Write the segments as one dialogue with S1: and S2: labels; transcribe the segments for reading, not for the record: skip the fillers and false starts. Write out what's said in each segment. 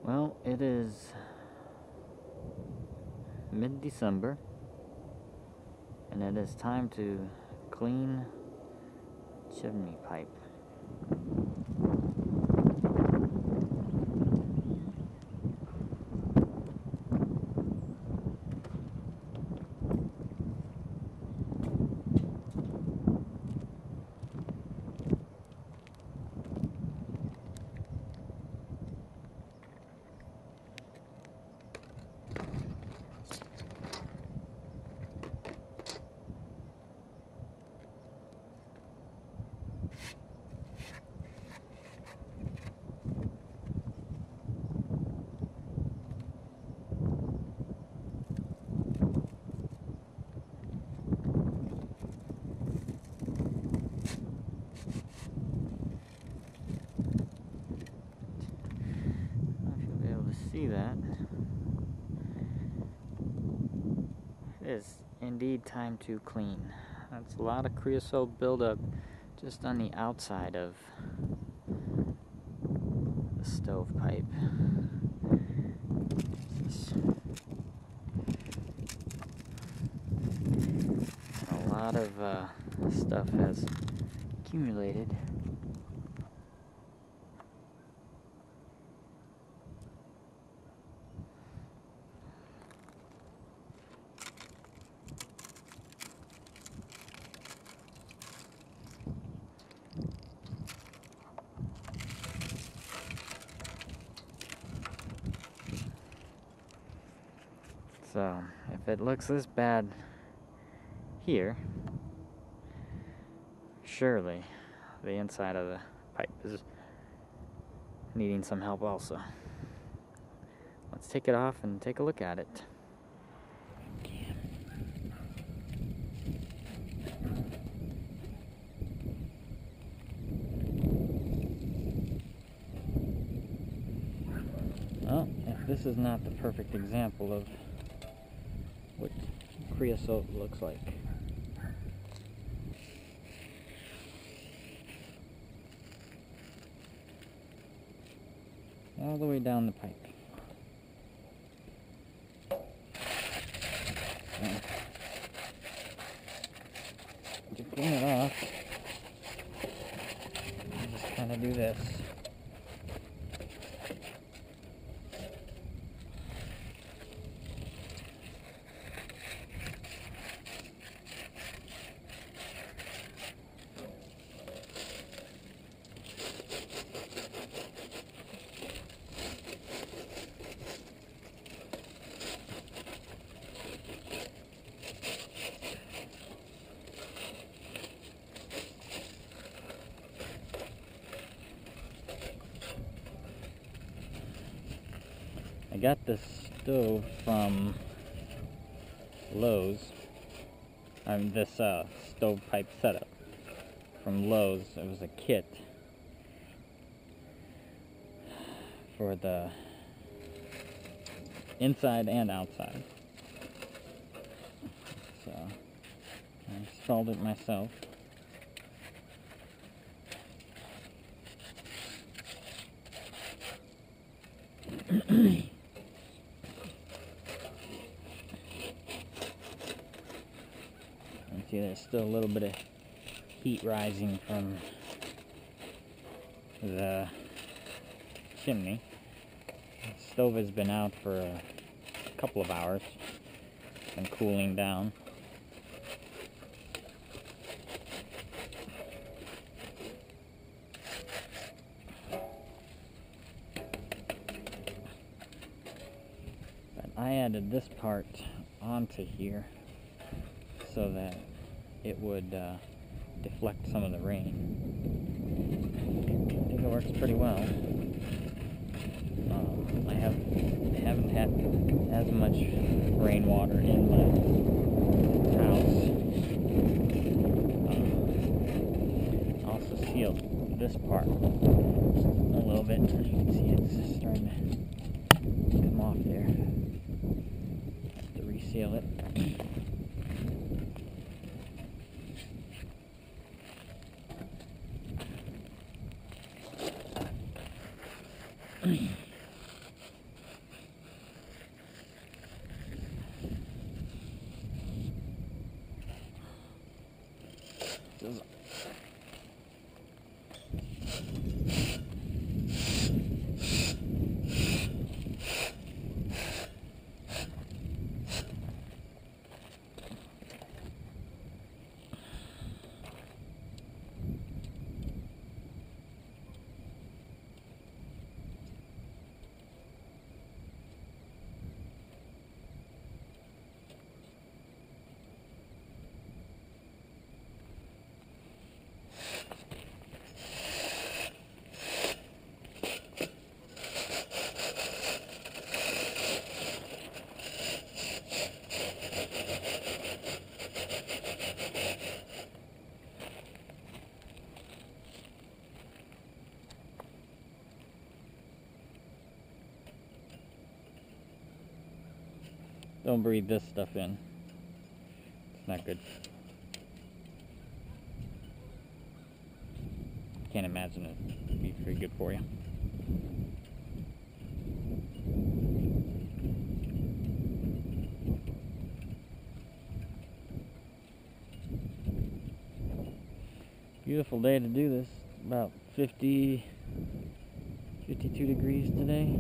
S1: Well, it is mid-December, and it is time to clean chimney pipe. See that. It is indeed time to clean. That's a lot of creosote buildup just on the outside of the stovepipe. A lot of stuff has accumulated. So, if it looks this bad here, surely the inside of the pipe is needing some help also. Let's take it off and take a look at it. Well, if this is not the perfect example of what creosote looks like. All the way down the pipe. To clean it off, I just kind of do this. I got this stove from Lowe's. This stovepipe setup from Lowe's. It was a kit for the inside and outside. So I installed it myself. See, there's still a little bit of heat rising from the chimney. The stove has been out for a couple of hours and cooling down. But I added this part onto here so that it would deflect some of the rain. I think it works pretty well. I haven't had as much rainwater in my house. Also sealed this part a little bit. You can see it's starting to come off there. Have to reseal it. Doesn't. Don't breathe this stuff in. It's not good. Can't imagine it'd be very good for you. Beautiful day to do this. About 52 degrees today.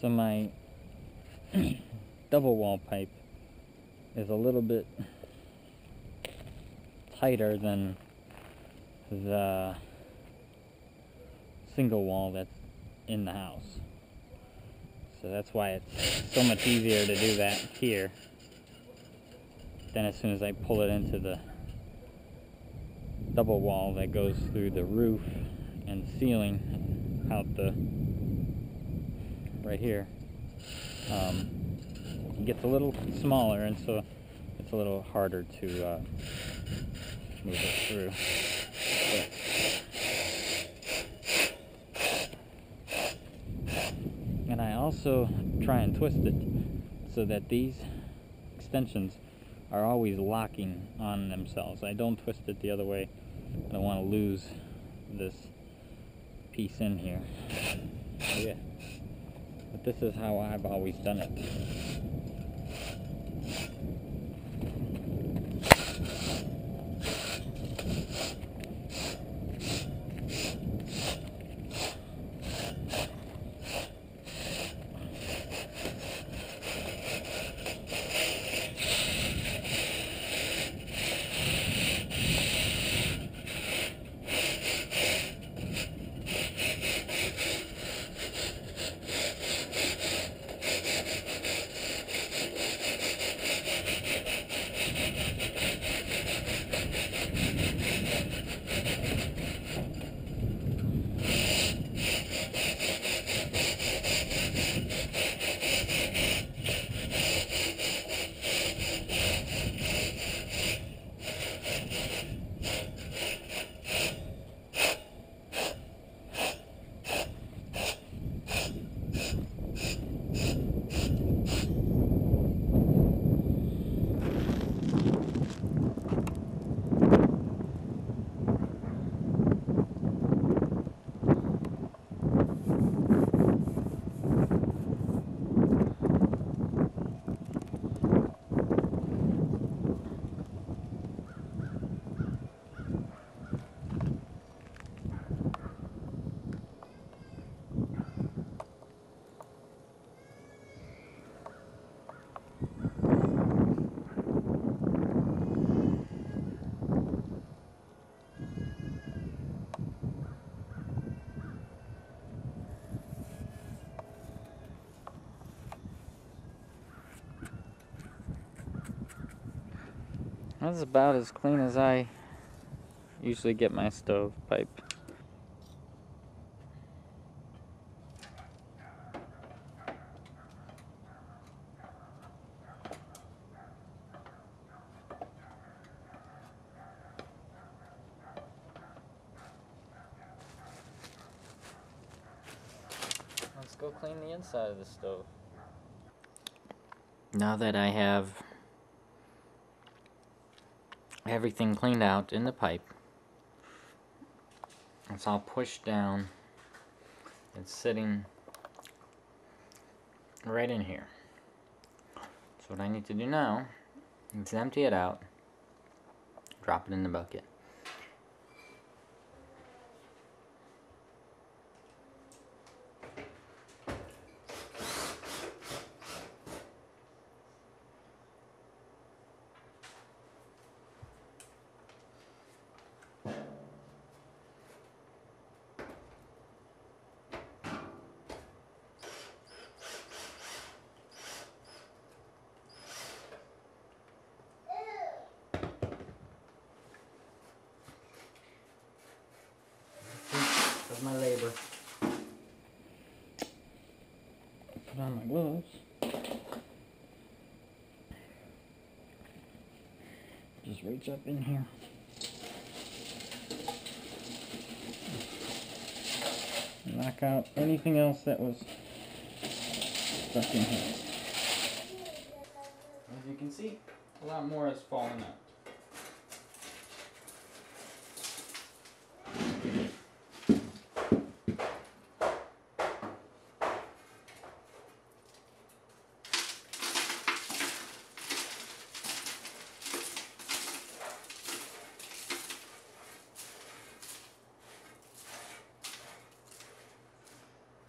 S1: So my double wall pipe is a little bit tighter than the single wall that's in the house. So that's why it's so much easier to do that here than as soon as I pull it into the double wall that goes through the roof and ceiling out the right here. It gets a little smaller, and so it's a little harder to move it through. And I also try and twist it so that these extensions are always locking on themselves. I don't twist it the other way. I don't want to lose this piece in here. So yeah. But this is how I've always done it. That's about as clean as I usually get my stove pipe. Let's go clean the inside of the stove. Now that I have everything cleaned out in the pipe, it's all pushed down. It's sitting right in here. So what I need to do now is empty it out, drop it in the bucket. Of my labor. Put on my gloves. Just reach up in here. Knock out anything else that was stuck in here. As you can see, a lot more has fallen out.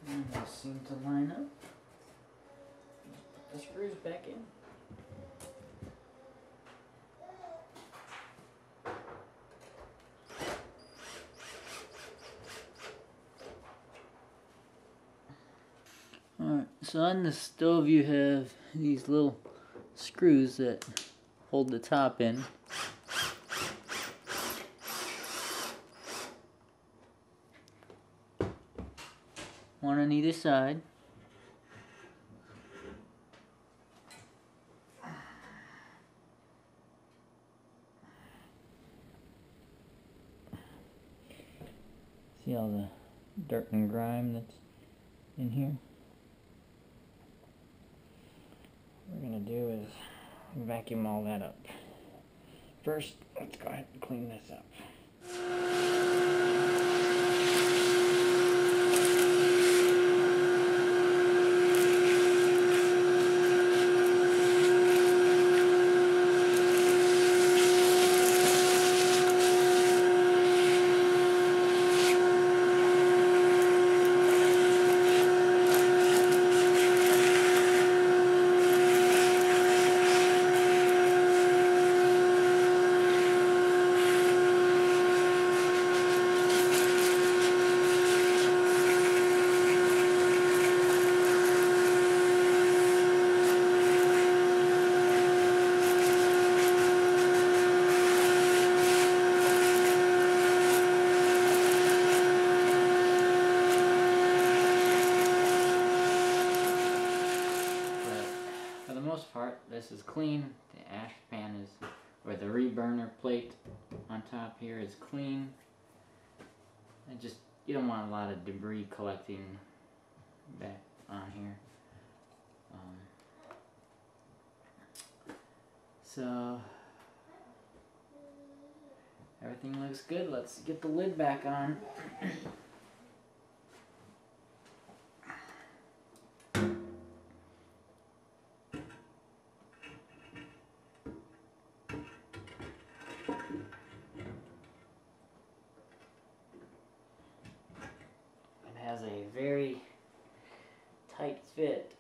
S1: And they seem to line up. Put the screws back in. Alright, so on the stove you have these little screws that hold the top in. One on either side. See all the dirt and grime that's in here? What we're going to do is vacuum all that up. First, let's go ahead and clean this up. Part, this is clean. The ash pan is, or the reburner plate on top here is clean. And just, you don't want a lot of debris collecting back on here. So everything looks good. Let's get the lid back on. Has a very tight fit.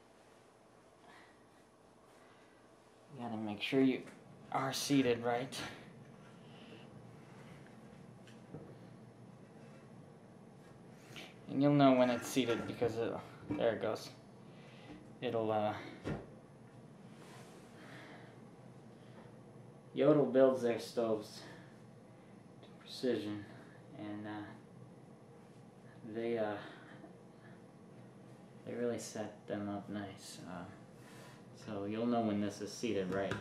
S1: You gotta make sure you are seated right. And you'll know when it's seated because there it goes.
S2: Jotul builds their stoves to precision, and they really set them up nice. So you'll know when this is seated right.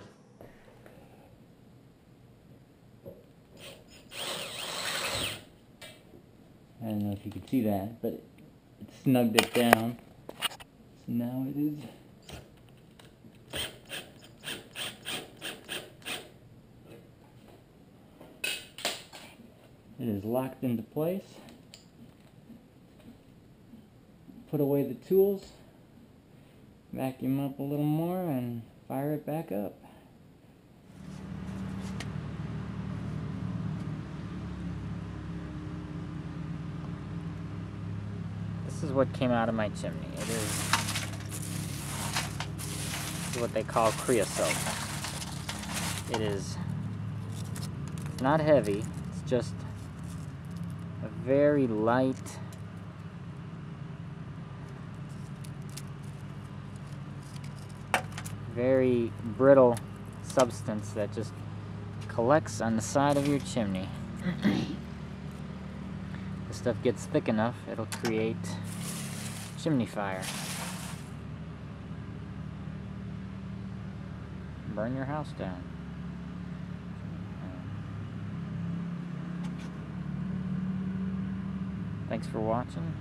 S1: I don't know if you can see that, but it snugged it down. So now it is locked into place. Put away the tools, vacuum up a little more, and fire it back up.
S2: This is what came out of my chimney. This is what they call creosote. It is not heavy, it's just a very light, very brittle substance that just collects on the side of your chimney. This stuff gets thick enough, it'll create chimney fire. Burn your house down. Thanks for watching.